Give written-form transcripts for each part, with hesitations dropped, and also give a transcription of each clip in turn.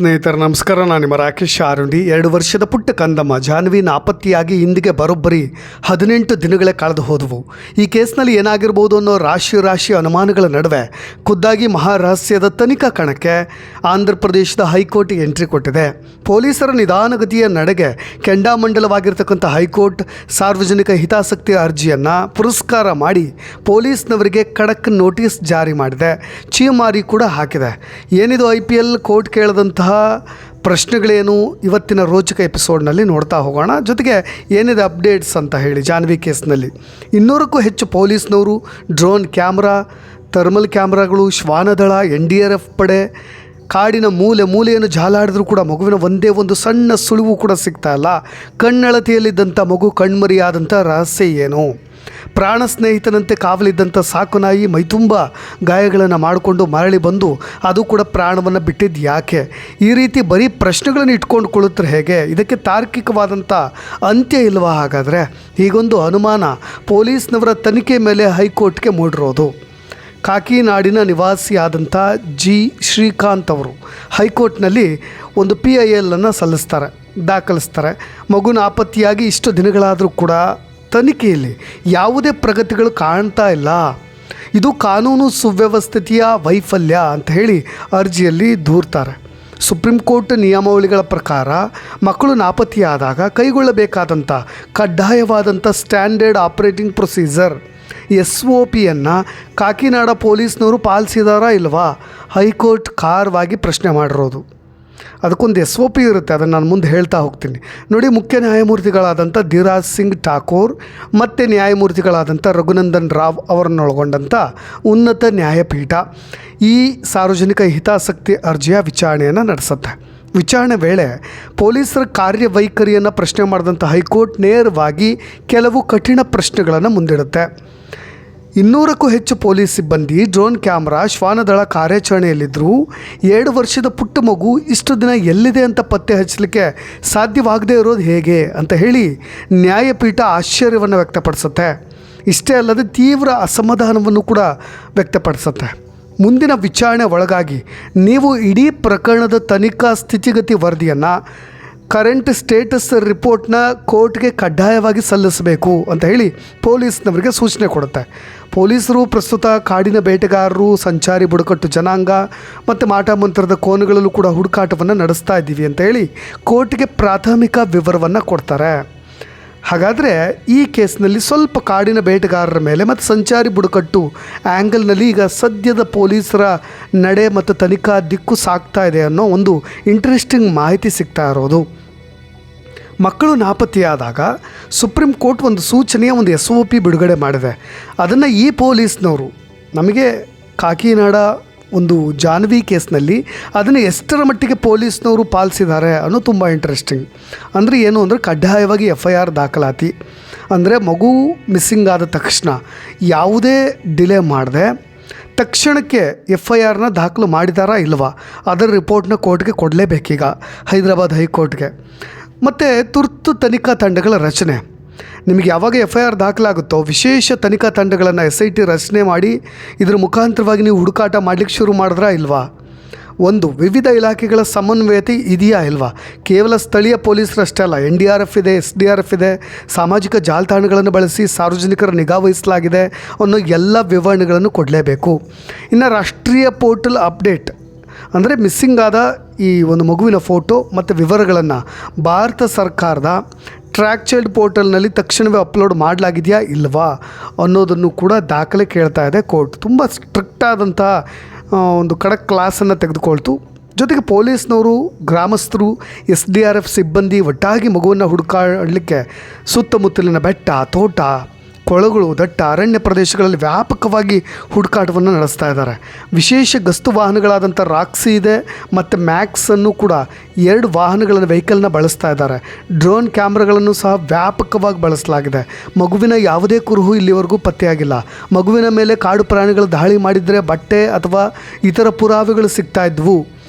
ಸ್ನೇಹಿತರೆ ನಮಸ್ಕಾರ. ನಾನು ನಿಮ್ಮ ರಾಕೇಶ್ ಆರುಂಡಿ. 2 ವರ್ಷದ ಪುಟ್ಟ ಕಂದಮ್ಮ ಜಾನ್ವಿ ನಾಪತ್ತೆಯಾಗಿ ಇಂದಿಗೆ ಬರೋಬ್ಬರಿ 18 ದಿನಗಳೇ ಕಳೆದು ಹೋದವು. ಈ ಕೇಸ್ನಲ್ಲಿ ಏನಾಗಿರ್ಬೋದು ಅನ್ನೋ ರಾಶಿ ಅನುಮಾನಗಳ ನಡುವೆ ಖುದ್ದಾಗಿ ಮಹಾರಹಸ್ಯದ ತನಿಖಾ ಕಣಕ್ಕೆ ಆಂಧ್ರ ಪ್ರದೇಶದ ಹೈಕೋರ್ಟ್ ಎಂಟ್ರಿ ಕೊಟ್ಟಿದೆ. ಪೊಲೀಸರ ನಿಧಾನಗತಿಯ ನಡೆಗೆ ಕೆಂಡಾಮಂಡಲವಾಗಿರ್ತಕ್ಕಂಥ ಹೈಕೋರ್ಟ್ ಸಾರ್ವಜನಿಕ ಹಿತಾಸಕ್ತಿ ಅರ್ಜಿಯನ್ನು ಪುರಸ್ಕಾರ ಮಾಡಿ ಪೊಲೀಸ್ನವರಿಗೆ ಖಡಕ್ ನೋಟಿಸ್ ಜಾರಿ ಮಾಡಿದೆ. ಚೀಮಾರಿ ಕೂಡ ಹಾಕಿದೆ. ಏನಿದು IPL ಕೋರ್ಟ್ ಕೇಳದಂತಹ ಪ್ರಶ್ನೆಗಳೇನು ಇವತ್ತಿನ ರೋಚಕ ಎಪಿಸೋಡ್ನಲ್ಲಿ ನೋಡ್ತಾ ಹೋಗೋಣ. ಜೊತೆಗೆ ಏನಿದೆ ಅಪ್ಡೇಟ್ಸ್ ಅಂತ ಹೇಳಿ ಜಾನ್ವಿ ಕೇಸ್ನಲ್ಲಿ 200ಕ್ಕೂ ಹೆಚ್ಚು ಪೊಲೀಸ್ನವರು, ಡ್ರೋನ್ ಕ್ಯಾಮ್ರಾ, ಥರ್ಮಲ್ ಕ್ಯಾಮ್ರಾಗಳು, ಶ್ವಾನದಳ, NDRF ಪಡೆ ಕಾಡಿನ ಮೂಲೆಯನ್ನು ಜಾಲಾಡಿದ್ರೂ ಕೂಡ ಮಗುವಿನ ಒಂದೇ ಒಂದು ಸಣ್ಣ ಸುಳಿವು ಕೂಡ ಸಿಗ್ತಾ ಇಲ್ಲ. ಕಣ್ಣಳತೆಯಲ್ಲಿದ್ದಂಥ ಮಗು ಕಣ್ಮರಿಯಾದಂಥ ರಹಸ್ಯ ಏನು? ಪ್ರಾಣ ಸ್ನೇಹಿತನಂತೆ ಕಾವಲಿದ್ದಂಥ ಸಾಕುನಾಯಿ ಮೈತುಂಬ ಗಾಯಗಳನ್ನು ಮಾಡಿಕೊಂಡು ಮರಳಿ ಬಂದು ಅದು ಕೂಡ ಪ್ರಾಣವನ್ನು ಬಿಟ್ಟಿದ್ದು ಯಾಕೆ? ಈ ರೀತಿ ಬರೀ ಪ್ರಶ್ನೆಗಳನ್ನು ಇಟ್ಕೊಂಡು ಕುಳಿತರೆ ಹೇಗೆ? ಇದಕ್ಕೆ ತಾರ್ಕಿಕವಾದಂಥ ಅಂತ್ಯ ಇಲ್ವಾ? ಹಾಗಾದರೆ ಹೀಗೊಂದು ಅನುಮಾನ ಪೊಲೀಸ್ನವರ ತನಿಖೆ ಮೇಲೆ ಹೈಕೋರ್ಟ್ಗೆ ಮೂಡಿರೋದು. ಕಾಕಿನಾಡಿನ ನಿವಾಸಿಯಾದಂಥ G. ಶ್ರೀಕಾಂತ್ ಅವರು ಹೈಕೋರ್ಟ್ನಲ್ಲಿ ಒಂದು PIL ದಾಖಲಿಸ್ತಾರೆ. ಮಗು ನಾಪತ್ತೆಯಾಗಿ ಇಷ್ಟು ದಿನಗಳಾದರೂ ಕೂಡ ತನಿಖೆಯಲ್ಲಿ ಯಾವುದೇ ಪ್ರಗತಿಗಳು ಕಾಣ್ತಾ ಇಲ್ಲ. ಇದು ಕಾನೂನು ಸುವ್ಯವಸ್ಥೆಯ ವೈಫಲ್ಯ ಅಂತ ಹೇಳಿ ಅರ್ಜಿಯಲ್ಲಿ ದೂರ್ತಾರೆ. ಸುಪ್ರೀಂ ಕೋರ್ಟ್ ನಿಯಮಾವಳಿಗಳ ಪ್ರಕಾರ ಮಕ್ಕಳು ನಾಪತ್ತೆಯಾದಾಗ ಕೈಗೊಳ್ಳಬೇಕಾದಂಥ ಕಡ್ಡಾಯವಾದಂಥ ಸ್ಟ್ಯಾಂಡರ್ಡ್ ಆಪರೇಟಿಂಗ್ ಪ್ರೊಸೀಜರ್ SOPಯನ್ನು ಕಾಕಿನಾಡ ಪೊಲೀಸ್ನವರು ಪಾಲಿಸಿದಾರಾ ಇಲ್ವಾ? ಹೈಕೋರ್ಟ್ ಖಾರವಾಗಿ ಪ್ರಶ್ನೆ ಮಾಡಿರೋದು. ಅದಕ್ಕೊಂದು SOP ಇರುತ್ತೆ, ಅದನ್ನು ನಾನು ಮುಂದೆ ಹೇಳ್ತಾ ಹೋಗ್ತೀನಿ. ನೋಡಿ, ಮುಖ್ಯ ನ್ಯಾಯಮೂರ್ತಿಗಳಾದಂಥ ಧೀರಾಜ್ ಸಿಂಗ್ ಠಾಕೂರ್ ಮತ್ತು ನ್ಯಾಯಮೂರ್ತಿಗಳಾದಂಥ ರಘುನಂದನ್ ರಾವ್ ಅವರನ್ನೊಳಗೊಂಡಂಥ ಉನ್ನತ ನ್ಯಾಯಪೀಠ ಈ ಸಾರ್ವಜನಿಕ ಹಿತಾಸಕ್ತಿ ಅರ್ಜಿಯ ವಿಚಾರಣೆಯನ್ನು ನಡೆಸುತ್ತೆ. ವಿಚಾರಣೆ ವೇಳೆ ಪೊಲೀಸರ ಕಾರ್ಯವೈಖರಿಯನ್ನು ಪ್ರಶ್ನೆ ಮಾಡಿದಂಥ ಹೈಕೋರ್ಟ್ ನೇರವಾಗಿ ಕೆಲವು ಕಠಿಣ ಪ್ರಶ್ನೆಗಳನ್ನು ಮುಂದಿಡುತ್ತೆ. 200ಕ್ಕೂ ಹೆಚ್ಚು ಪೊಲೀಸ್ ಸಿಬ್ಬಂದಿ ಡ್ರೋನ್ ಕ್ಯಾಮ್ರಾ, ಶ್ವಾನದಳ ಕಾರ್ಯಾಚರಣೆಯಲ್ಲಿದ್ದರೂ 2 ವರ್ಷದ ಪುಟ್ಟ ಮಗು ಇಷ್ಟು ದಿನ ಎಲ್ಲಿದೆ ಅಂತ ಪತ್ತೆ ಹಚ್ಚಲಿಕ್ಕೆ ಸಾಧ್ಯವಾಗದೇ ಇರೋದು ಹೇಗೆ ಅಂತ ಹೇಳಿ ನ್ಯಾಯಪೀಠ ಆಶ್ಚರ್ಯವನ್ನು ವ್ಯಕ್ತಪಡಿಸುತ್ತೆ. ಇಷ್ಟೇ ಅಲ್ಲದೆ ತೀವ್ರ ಅಸಮಾಧಾನವನ್ನು ಕೂಡ ವ್ಯಕ್ತಪಡಿಸುತ್ತೆ. ಮುಂದಿನ ವಿಚಾರಣೆ ಒಳಗಾಗಿ ನೀವು ಇಡೀ ಪ್ರಕರಣದ ತನಿಖಾ ಸ್ಥಿತಿಗತಿ ವರದಿಯನ್ನು ಕರೆಂಟ್ ಸ್ಟೇಟಸ್ ರಿಪೋರ್ಟ್ನ ಕೋರ್ಟ್ಗೆ ಕಡ್ಡಾಯವಾಗಿ ಸಲ್ಲಿಸಬೇಕು ಅಂತ ಹೇಳಿ ಪೊಲೀಸ್ನವರಿಗೆ ಸೂಚನೆ ಕೊಡುತ್ತೆ. ಪೊಲೀಸರು ಪ್ರಸ್ತುತ ಕಾಡಿನ ಬೇಟೆಗಾರರು, ಸಂಚಾರಿ ಬುಡಕಟ್ಟು ಜನಾಂಗ ಮತ್ತು ಮಾಟ ಮಂತ್ರದ ಕೋನಗಳಲ್ಲೂ ಕೂಡ ಹುಡುಕಾಟವನ್ನು ನಡೆಸ್ತಾ ಇದ್ದೀವಿ ಅಂತ ಹೇಳಿ ಕೋರ್ಟ್ಗೆ ಪ್ರಾಥಮಿಕ ವಿವರವನ್ನು ಕೊಡ್ತಾರೆ. ಹಾಗಾದರೆ ಈ ಕೇಸ್ನಲ್ಲಿ ಸ್ವಲ್ಪ ಕಾಡಿನ ಬೇಟೆಗಾರರ ಮೇಲೆ ಮತ್ತು ಸಂಚಾರಿ ಬುಡಕಟ್ಟು ಆ್ಯಂಗಲ್ನಲ್ಲಿ ಈಗ ಸದ್ಯದ ಪೊಲೀಸರ ನಡೆ ಮತ್ತು ತನಿಖಾ ದಿಕ್ಕು ಸಾಗ್ತಾ ಇದೆ ಅನ್ನೋ ಒಂದು ಇಂಟ್ರೆಸ್ಟಿಂಗ್ ಮಾಹಿತಿ ಸಿಗ್ತಾ ಇರೋದು. ಮಕ್ಕಳು ನಾಪತ್ತೆಯಾದಾಗ ಸುಪ್ರೀಂ ಕೋರ್ಟ್ ಒಂದು ಸೂಚನೆಯ ಒಂದು SOP ಬಿಡುಗಡೆ ಮಾಡಿದೆ. ಅದನ್ನು ಈ ಪೊಲೀಸ್ನವರು ನಮಗೆ ಕಾಕಿನಾಡ ಒಂದು ಜಾನ್ವಿ ಕೇಸ್ನಲ್ಲಿ ಅದನ್ನು ಎಷ್ಟರ ಮಟ್ಟಿಗೆ ಪೊಲೀಸ್ನವರು ಪಾಲಿಸಿದ್ದಾರೆ ಅನ್ನೋ ತುಂಬ ಇಂಟ್ರೆಸ್ಟಿಂಗ್. ಅಂದರೆ ಏನು ಅಂದರೆ ಕಡ್ಡಾಯವಾಗಿ FIR ದಾಖಲಾತಿ, ಅಂದರೆ ಮಗು ಮಿಸ್ಸಿಂಗ್ ಆದ ತಕ್ಷಣ ಯಾವುದೇ ಡಿಲೇ ಮಾಡದೆ ತಕ್ಷಣಕ್ಕೆ FIRನ ದಾಖಲು ಮಾಡಿದಾರಾ ಇಲ್ವಾ ಅದರ ರಿಪೋರ್ಟ್ನ ಕೋರ್ಟ್ಗೆ ಕೊಡಲೇಬೇಕೀಗ ಹೈದರಾಬಾದ್ ಹೈಕೋರ್ಟ್ಗೆ. ಮತ್ತು ತುರ್ತು ತನಿಖಾ ತಂಡಗಳ ರಚನೆ. ನಿಮಗೆ ಯಾವಾಗ FIR ದಾಖಲಾಗುತ್ತೋ ವಿಶೇಷ ತನಿಖಾ ತಂಡಗಳನ್ನು SIT ರಚನೆ ಮಾಡಿ ಇದರ ಮುಖಾಂತರವಾಗಿ ನೀವು ಹುಡುಕಾಟ ಮಾಡಲಿಕ್ಕೆ ಶುರು ಮಾಡಿದ್ರಾ ಇಲ್ವಾ? ಒಂದು ವಿವಿಧ ಇಲಾಖೆಗಳ ಸಮನ್ವಯತೆ ಇದೆಯಾ ಇಲ್ವಾ? ಕೇವಲ ಸ್ಥಳೀಯ ಪೊಲೀಸರಷ್ಟೇ ಅಲ್ಲ, NDRF ಇದೆ, SDRF ಇದೆ, ಸಾಮಾಜಿಕ ಜಾಲತಾಣಗಳನ್ನು ಬಳಸಿ ಸಾರ್ವಜನಿಕರ ನಿಗಾ ವಹಿಸಲಾಗಿದೆ ಅನ್ನೋ ಎಲ್ಲ ವಿವರಣೆಗಳನ್ನು ಕೊಡಲೇಬೇಕು. ಇನ್ನು ರಾಷ್ಟ್ರೀಯ ಪೋರ್ಟಲ್ ಅಪ್ಡೇಟ್ ಅಂದರೆ ಮಿಸ್ಸಿಂಗ್ ಆದ ಈ ಒಂದು ಮಗುವಿನ ಫೋಟೋ ಮತ್ತು ವಿವರಗಳನ್ನು ಭಾರತ ಸರ್ಕಾರದ ಟ್ರ್ಯಾಕ್ ಚೈಲ್ಡ್ ಪೋರ್ಟಲ್ನಲ್ಲಿ ತಕ್ಷಣವೇ ಅಪ್ಲೋಡ್ ಮಾಡಲಾಗಿದೆಯಾ ಇಲ್ವಾ ಅನ್ನೋದನ್ನು ಕೂಡ ದಾಖಲೆ ಕೇಳ್ತಾ ಇದೆ ಕೋರ್ಟ್. ತುಂಬ ಸ್ಟ್ರಿಕ್ಟ್ ಆದಂಥ ಒಂದು ಖಡಕ್ ಕ್ಲಾಸನ್ನು ತೆಗೆದುಕೊಳ್ತು. ಜೊತೆಗೆ ಪೊಲೀಸ್ನವರು, ಗ್ರಾಮಸ್ಥರು, SDRF ಸಿಬ್ಬಂದಿ ಒಟ್ಟಾಗಿ ಮಗುವನ್ನು ಹುಡುಕಾಡಲಿಕ್ಕೆ ಸುತ್ತಮುತ್ತಲಿನ ಬೆಟ್ಟ, ತೋಟ, ಕೊಳಗಳು, ದಟ್ಟ ಅರಣ್ಯ ಪ್ರದೇಶಗಳಲ್ಲಿ ವ್ಯಾಪಕವಾಗಿ ಹುಡುಕಾಟವನ್ನು ನಡೆಸ್ತಾ ಇದ್ದಾರೆ. ವಿಶೇಷ ಗಸ್ತು ವಾಹನಗಳಾದಂಥ ರಾಕ್ಸಿ ಇದೆ ಮತ್ತು ಮ್ಯಾಕ್ಸನ್ನು ಕೂಡ 2 ವಾಹನಗಳನ್ನು ವೆಹಿಕಲ್ನ ಬಳಸ್ತಾ ಇದ್ದಾರೆ. ಡ್ರೋನ್ ಕ್ಯಾಮ್ರಾಗಳನ್ನು ಸಹ ವ್ಯಾಪಕವಾಗಿ ಬಳಸಲಾಗಿದೆ. ಮಗುವಿನ ಯಾವುದೇ ಕುರುಹು ಇಲ್ಲಿವರೆಗೂ ಪತ್ತೆಯಾಗಿಲ್ಲ. ಮಗುವಿನ ಮೇಲೆ ಕಾಡು ಪ್ರಾಣಿಗಳು ದಾಳಿ ಮಾಡಿದರೆ ಬಟ್ಟೆ ಅಥವಾ ಇತರ ಪುರಾವೆಗಳು ಸಿಗ್ತಾ ಇದ್ವು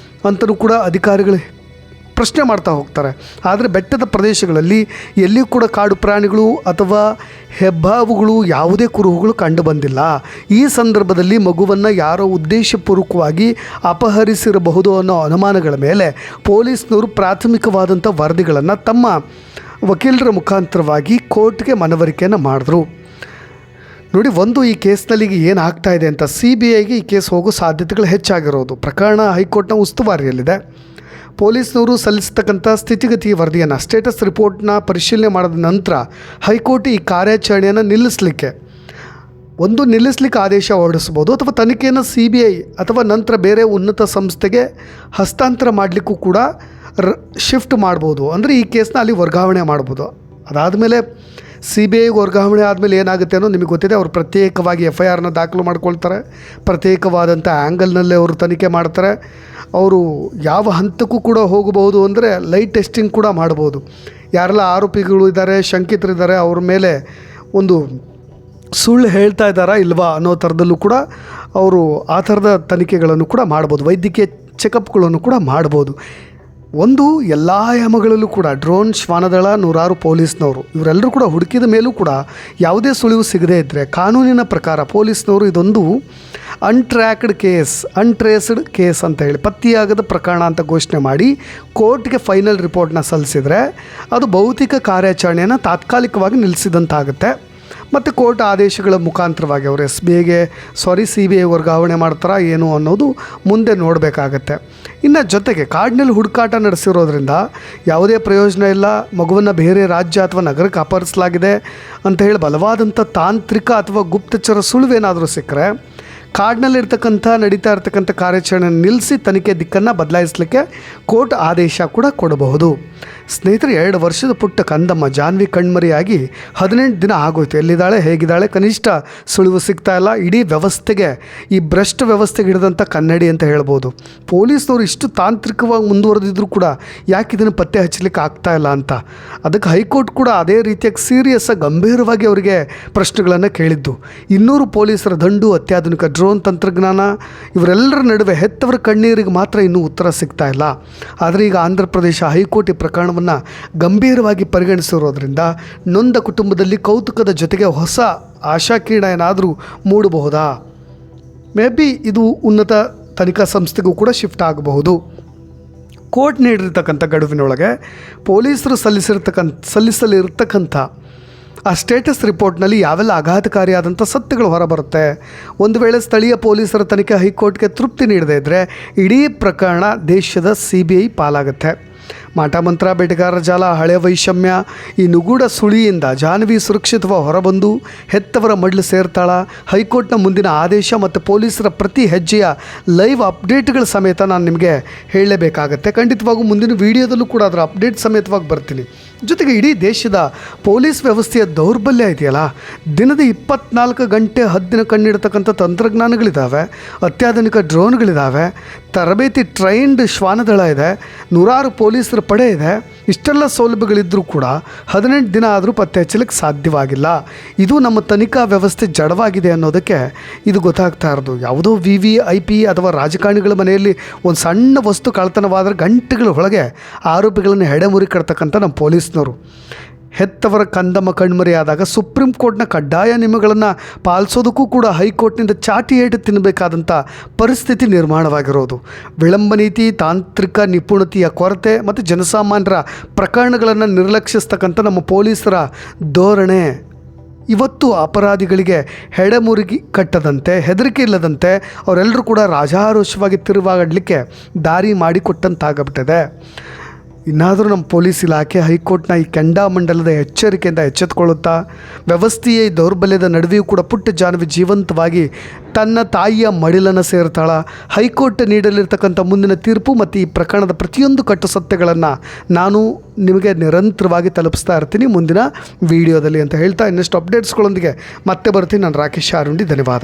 ಅಂತಲೂ ಕೂಡ ಅಧಿಕಾರಿಗಳು ಪ್ರಶ್ನೆ ಮಾಡ್ತಾ ಹೋಗ್ತಾರೆ. ಆದರೆ ಬೆಟ್ಟದ ಪ್ರದೇಶಗಳಲ್ಲಿ ಎಲ್ಲಿಯೂ ಕೂಡ ಕಾಡು ಪ್ರಾಣಿಗಳು ಅಥವಾ ಹೆಬ್ಬಾವುಗಳು ಯಾವುದೇ ಕುರುಹುಗಳು ಕಂಡು ಬಂದಿಲ್ಲ. ಈ ಸಂದರ್ಭದಲ್ಲಿ ಮಗುವನ್ನು ಯಾರೋ ಉದ್ದೇಶಪೂರ್ವಕವಾಗಿ ಅಪಹರಿಸಿರಬಹುದು ಅನ್ನೋ ಅನುಮಾನಗಳ ಮೇಲೆ ಪೊಲೀಸ್ನವರು ಪ್ರಾಥಮಿಕವಾದಂಥ ವರದಿಗಳನ್ನು ತಮ್ಮ ವಕೀಲರ ಮುಖಾಂತರವಾಗಿ ಕೋರ್ಟ್ಗೆ ಮನವರಿಕೆಯನ್ನು ಮಾಡಿದ್ರು. ನೋಡಿ, ಒಂದು ಈ ಕೇಸ್ನಲ್ಲಿ ಏನು ಆಗ್ತಾ ಇದೆ ಅಂತ CBIಗೆ ಈ ಕೇಸ್ ಹೋಗೋ ಸಾಧ್ಯತೆಗಳು ಹೆಚ್ಚಾಗಿರೋದು. ಪ್ರಕರಣ ಹೈಕೋರ್ಟ್ನ ಉಸ್ತುವಾರಿಯಲ್ಲಿದೆ. ಪೊಲೀಸ್ನವರು ಸಲ್ಲಿಸ್ತಕ್ಕಂಥ ಸ್ಥಿತಿಗತಿ ವರದಿಯನ್ನು, ಸ್ಟೇಟಸ್ ರಿಪೋರ್ಟ್ನ ಪರಿಶೀಲನೆ ಮಾಡಿದ ನಂತರ ಹೈಕೋರ್ಟ್ ಈ ಕಾರ್ಯಾಚರಣೆಯನ್ನು ನಿಲ್ಲಿಸಲಿಕ್ಕೆ ಆದೇಶ ಹೊರಡಿಸ್ಬೋದು, ಅಥವಾ ತನಿಖೆಯನ್ನು CBI ಅಥವಾ ನಂತರ ಬೇರೆ ಉನ್ನತ ಸಂಸ್ಥೆಗೆ ಹಸ್ತಾಂತರ ಮಾಡಲಿಕ್ಕೂ ಕೂಡ ಶಿಫ್ಟ್ ಮಾಡ್ಬೋದು. ಅಂದರೆ ಈ ಕೇಸ್ನ ಅಲ್ಲಿ ವರ್ಗಾವಣೆ ಮಾಡ್ಬೋದು. ಅದಾದಮೇಲೆ CBIಗೆ ವರ್ಗಾವಣೆ ಆದಮೇಲೆ ಏನಾಗುತ್ತೆ ಅನ್ನೋ ನಿಮಗೆ ಗೊತ್ತಿದೆ. ಅವರು ಪ್ರತ್ಯೇಕವಾಗಿ FIRನ ದಾಖಲು ಮಾಡ್ಕೊಳ್ತಾರೆ. ಪ್ರತ್ಯೇಕವಾದಂಥ ಆ್ಯಂಗಲ್ನಲ್ಲೇ ಅವರು ತನಿಖೆ ಮಾಡ್ತಾರೆ. ಅವರು ಯಾವ ಹಂತಕ್ಕೂ ಕೂಡ ಹೋಗಬಹುದು ಅಂದರೆ ಲೈಟ್ ಟೆಸ್ಟಿಂಗ್ ಕೂಡ ಮಾಡ್ಬೋದು. ಯಾರೆಲ್ಲ ಆರೋಪಿಗಳು ಇದ್ದಾರೆ, ಶಂಕಿತರಿದ್ದಾರೆ, ಅವ್ರ ಮೇಲೆ ಒಂದು ಸುಳ್ಳು ಹೇಳ್ತಾ ಇದ್ದಾರಾ ಇಲ್ವಾ ಅನ್ನೋ ಥರದಲ್ಲೂ ಕೂಡ ಅವರು ಆ ಥರದ ತನಿಖೆಗಳನ್ನು ಕೂಡ ಮಾಡ್ಬೋದು. ವೈದ್ಯಕೀಯ ಚೆಕಪ್ಗಳನ್ನು ಕೂಡ ಮಾಡ್ಬೋದು. ಒಂದು ಎಲ್ಲ ಆಯಾಮಗಳಲ್ಲೂ ಕೂಡ ಡ್ರೋನ್, ಶ್ವಾನದಳ, ನೂರಾರು ಪೊಲೀಸ್ನವರು ಇವರೆಲ್ಲರೂ ಕೂಡ ಹುಡುಕಿದ ಮೇಲೂ ಕೂಡ ಯಾವುದೇ ಸುಳಿವು ಸಿಗದೇ ಇದ್ದರೆ ಕಾನೂನಿನ ಪ್ರಕಾರ ಪೊಲೀಸ್ನವರು ಇದೊಂದು ಅನ್ಟ್ರೇಸ್ಡ್ ಕೇಸ್ ಅಂತ ಹೇಳಿ ಪತ್ತೆಯಾಗದ ಪ್ರಕರಣ ಅಂತ ಘೋಷಣೆ ಮಾಡಿ ಕೋರ್ಟ್ಗೆ ಫೈನಲ್ ರಿಪೋರ್ಟ್ನ ಸಲ್ಲಿಸಿದರೆ ಅದು ಭೌತಿಕ ಕಾರ್ಯಾಚರಣೆಯನ್ನು ತಾತ್ಕಾಲಿಕವಾಗಿ ನಿಲ್ಲಿಸಿದಂತಾಗುತ್ತೆ. ಮತ್ತು ಕೋರ್ಟ್ ಆದೇಶಗಳ ಮುಖಾಂತರವಾಗಿ ಅವರು CBI ವರ್ಗಾವಣೆ ಮಾಡ್ತಾರಾ ಏನು ಅನ್ನೋದು ಮುಂದೆ ನೋಡಬೇಕಾಗತ್ತೆ. ಇನ್ನು ಜೊತೆಗೆ ಕಾಡಿನಲ್ಲಿ ಹುಡುಕಾಟ ನಡೆಸಿರೋದ್ರಿಂದ ಯಾವುದೇ ಪ್ರಯೋಜನ ಇಲ್ಲ. ಮಗುವನ್ನು ಬೇರೆ ರಾಜ್ಯ ಅಥವಾ ನಗರಕ್ಕೆ ಅಪಹರಿಸಲಾಗಿದೆ ಅಂತ ಹೇಳಿ ಬಲವಾದಂಥ ತಾಂತ್ರಿಕ ಅಥವಾ ಗುಪ್ತಚರ ಸುಳಿವೇನಾದರೂ ಸಿಕ್ಕರೆ ನಡೀತಾ ಇರ್ತಕ್ಕಂಥ ಕಾರ್ಯಾಚರಣೆ ನಿಲ್ಲಿಸಿ ತನಿಖೆ ದಿಕ್ಕನ್ನು ಬದಲಾಯಿಸಲಿಕ್ಕೆ ಕೋರ್ಟ್ ಆದೇಶ ಕೂಡ ಕೊಡಬಹುದು. ಸ್ನೇಹಿತರೆ, 2 ವರ್ಷದ ಪುಟ್ಟ ಕಂದಮ್ಮ ಜಾನ್ವಿ ಕಣ್ಮರಿಯಾಗಿ 18 ದಿನ ಆಗೋಯ್ತು. ಎಲ್ಲಿದ್ದಾಳೆ, ಹೇಗಿದ್ದಾಳೆ, ಕನಿಷ್ಠ ಸುಳಿವು ಸಿಗ್ತಾ ಇಲ್ಲ. ಇಡೀ ವ್ಯವಸ್ಥೆಗೆ, ಈ ಭ್ರಷ್ಟ ವ್ಯವಸ್ಥೆಗೆ ಹಿಡಿದಂಥ ಕನ್ನಡಿ ಅಂತ ಹೇಳ್ಬೋದು. ಪೊಲೀಸ್ನವರು ಇಷ್ಟು ತಾಂತ್ರಿಕವಾಗಿ ಮುಂದುವರೆದಿದ್ರು ಕೂಡ ಯಾಕೆ ಇದನ್ನು ಪತ್ತೆ ಹಚ್ಚಲಿಕ್ಕೆ ಆಗ್ತಾ ಇಲ್ಲ ಅಂತ. ಅದಕ್ಕೆ ಹೈಕೋರ್ಟ್ ಕೂಡ ಅದೇ ರೀತಿಯಾಗಿ ಗಂಭೀರವಾಗಿ ಅವರಿಗೆ ಪ್ರಶ್ನೆಗಳನ್ನು ಕೇಳಿದ್ದು. 200 ಪೊಲೀಸರ ದಂಡು, ಅತ್ಯಾಧುನಿಕ ಡ್ರೋನ್ ತಂತ್ರಜ್ಞಾನ, ಇವರೆಲ್ಲರ ನಡುವೆ ಹೆತ್ತವರ ಕಣ್ಣೀರಿಗೆ ಮಾತ್ರ ಇನ್ನೂ ಉತ್ತರ ಸಿಗ್ತಾ ಇಲ್ಲ. ಆದರೆ ಈಗ ಆಂಧ್ರ ಪ್ರದೇಶ ಹೈಕೋರ್ಟ್ ಈ ಪ್ರಕರಣವನ್ನು ಗಂಭೀರವಾಗಿ ಪರಿಗಣಿಸಿರೋದ್ರಿಂದ ನೊಂದ ಕುಟುಂಬದಲ್ಲಿ ಕೌತುಕದ ಜೊತೆಗೆ ಹೊಸ ಆಶಾಕಿರಣ ಏನಾದರೂ ಮೂಡಬಹುದಾ? ಮೇ ಬಿ ಇದು ಉನ್ನತ ತನಿಖಾ ಸಂಸ್ಥೆಗೂ ಕೂಡ ಶಿಫ್ಟ್ ಆಗಬಹುದು. ಕೋರ್ಟ್ ನೀಡಿರ್ತಕ್ಕಂಥ ಗಡುವಿನೊಳಗೆ ಪೊಲೀಸರು ಸಲ್ಲಿಸಲಿರ್ತಕ್ಕಂಥ ಆ ಸ್ಟೇಟಸ್ ರಿಪೋರ್ಟ್ನಲ್ಲಿ ಯಾವೆಲ್ಲ ಆಘಾತಕಾರಿಯಾದಂಥ ಸತ್ಯಗಳು ಹೊರಬರುತ್ತೆ. ಒಂದು ವೇಳೆ ಸ್ಥಳೀಯ ಪೊಲೀಸರ ತನಿಖೆ ಹೈಕೋರ್ಟ್ಗೆ ತೃಪ್ತಿ ನೀಡದೇ ಇದ್ದರೆ ಇಡೀ ಪ್ರಕರಣ ದೇಶದ CBI ಪಾಲಾಗುತ್ತೆ. ಮಾಟಮಂತ್ರ, ಬೇಟೆಗಾರರ ಜಾಲ, ಹಳೆಯ ವೈಷಮ್ಯ, ಈ ನಿಗೂಢ ಸುಳಿಯಿಂದ ಜಾನ್ವಿ ಸುರಕ್ಷಿತವಾಗಿ ಹೊರಬಂದು ಹೆತ್ತವರ ಮಡ್ಲು ಸೇರ್ತಾಳ. ಹೈಕೋರ್ಟ್ನ ಮುಂದಿನ ಆದೇಶ ಮತ್ತು ಪೊಲೀಸರ ಪ್ರತಿ ಹೆಜ್ಜೆಯ ಲೈವ್ ಅಪ್ಡೇಟ್ಗಳ ಸಮೇತ ನಾನು ನಿಮಗೆ ಹೇಳಲೇಬೇಕಾಗತ್ತೆ. ಖಂಡಿತವಾಗೂ ಮುಂದಿನ ವಿಡಿಯೋದಲ್ಲೂ ಕೂಡ ಅದರ ಅಪ್ಡೇಟ್ ಸಮೇತವಾಗಿ ಬರ್ತೀನಿ. ಜೊತೆಗೆ ಇಡೀ ದೇಶದ ಪೊಲೀಸ್ ವ್ಯವಸ್ಥೆಯ ದೌರ್ಬಲ್ಯ ಇದೆಯಲ್ಲ, ದಿನದ 24 ಗಂಟೆ ಹದ್ದಿನ ಕಣ್ಣಿಡ್ತಕ್ಕಂಥ ತಂತ್ರಜ್ಞಾನಗಳಿದ್ದಾವೆ, ಅತ್ಯಾಧುನಿಕ ಡ್ರೋನ್ಗಳಿದ್ದಾವೆ, ತರಬೇತಿ ಟ್ರೈನ್ಡ್ ಶ್ವಾನದಳ ಇದೆ, ನೂರಾರು ಪೊಲೀಸರ ಪಡೆ ಇದೆ. ಇಷ್ಟೆಲ್ಲ ಸೌಲಭ್ಯಗಳಿದ್ದರೂ ಕೂಡ 18 ದಿನ ಆದರೂ ಪತ್ತೆ ಹಚ್ಚಲಿಕ್ಕೆ ಸಾಧ್ಯವಾಗಿಲ್ಲ. ಇದು ನಮ್ಮ ತನಿಖಾ ವ್ಯವಸ್ಥೆ ಜಡವಾಗಿದೆ ಅನ್ನೋದಕ್ಕೆ ಇದು ಗೊತ್ತಾಗ್ತಾ ಇರೋದು. ಯಾವುದೋ VVIP ಅಥವಾ ರಾಜಕಾರಣಿಗಳ ಮನೆಯಲ್ಲಿ ಒಂದು ಸಣ್ಣ ವಸ್ತು ಕಳ್ಳತನವಾದರೆ ಗಂಟೆಗಳ ಒಳಗೆ ಆರೋಪಿಗಳನ್ನು ಹೆಡೆಮುರಿ ಕಟ್ತಕ್ಕಂಥ ನಮ್ಮ ಪೊಲೀಸ್ನವರು. ಹೆತ್ತವರ ಕಂದಮ್ಮ ಕಣ್ಮರೆಯಾದಾಗ ಸುಪ್ರೀಂ ಕೋರ್ಟ್ನ ಕಡ್ಡಾಯ ನಿಯಮಗಳನ್ನು ಪಾಲಿಸೋದಕ್ಕೂ ಕೂಡ ಹೈಕೋರ್ಟ್ನಿಂದ ಚಾಟಿ ಏಟು ತಿನ್ನಬೇಕಾದಂಥ ಪರಿಸ್ಥಿತಿ ನಿರ್ಮಾಣವಾಗಿರೋದು. ವಿಳಂಬ ನೀತಿ, ತಾಂತ್ರಿಕ ನಿಪುಣತೆಯ ಕೊರತೆ ಮತ್ತು ಜನಸಾಮಾನ್ಯರ ಪ್ರಕರಣಗಳನ್ನು ನಿರ್ಲಕ್ಷಿಸ್ತಕ್ಕಂಥ ನಮ್ಮ ಪೊಲೀಸರ ಧೋರಣೆ ಇವತ್ತು ಅಪರಾಧಿಗಳಿಗೆ ಹೆಡೆಮುರುಗಿ ಕಟ್ಟದಂತೆ, ಹೆದರಿಕೆ ಇಲ್ಲದಂತೆ ಅವರೆಲ್ಲರೂ ಕೂಡ ರಾಜಾರೋಷವಾಗಿ ತಿರುಗಾಡಲಿಕ್ಕೆ ದಾರಿ ಮಾಡಿಕೊಟ್ಟಂತಾಗಬಿಟ್ಟಿದೆ. ಇನ್ನಾದರೂ ನಮ್ಮ ಪೊಲೀಸ್ ಇಲಾಖೆ ಹೈಕೋರ್ಟ್ನ ಈ ಕೆಂಡಾಮಂಡಲದ ಎಚ್ಚರಿಕೆಯಿಂದ ಎಚ್ಚೆತ್ತುಕೊಳ್ಳುತ್ತಾ ವ್ಯವಸ್ಥೆಯ ದೌರ್ಬಲ್ಯದ ನಡುವೆಯೂ ಕೂಡ ಪುಟ್ಟ ಜಾನ್ವಿ ಜೀವಂತವಾಗಿ ತನ್ನ ತಾಯಿಯ ಮಡಿಲನ್ನು ಸೇರ್ತಾಳ. ಹೈಕೋರ್ಟ್ ನೀಡಲಿರ್ತಕ್ಕಂಥ ಮುಂದಿನ ತೀರ್ಪು ಮತ್ತು ಈ ಪ್ರಕರಣದ ಪ್ರತಿಯೊಂದು ಕಟ್ಟು ಸತ್ಯಗಳನ್ನು ನಾನು ನಿಮಗೆ ನಿರಂತರವಾಗಿ ತಲುಪಿಸ್ತಾ ಇರ್ತೀನಿ ಮುಂದಿನ ವಿಡಿಯೋದಲ್ಲಿ ಅಂತ ಹೇಳ್ತಾ ಇನ್ನಷ್ಟು ಅಪ್ಡೇಟ್ಸ್ಗಳೊಂದಿಗೆ ಮತ್ತೆ ಬರ್ತೀನಿ. ನಾನು ರಾಕೇಶ್ ಆರುಂಡಿ. ಧನ್ಯವಾದ.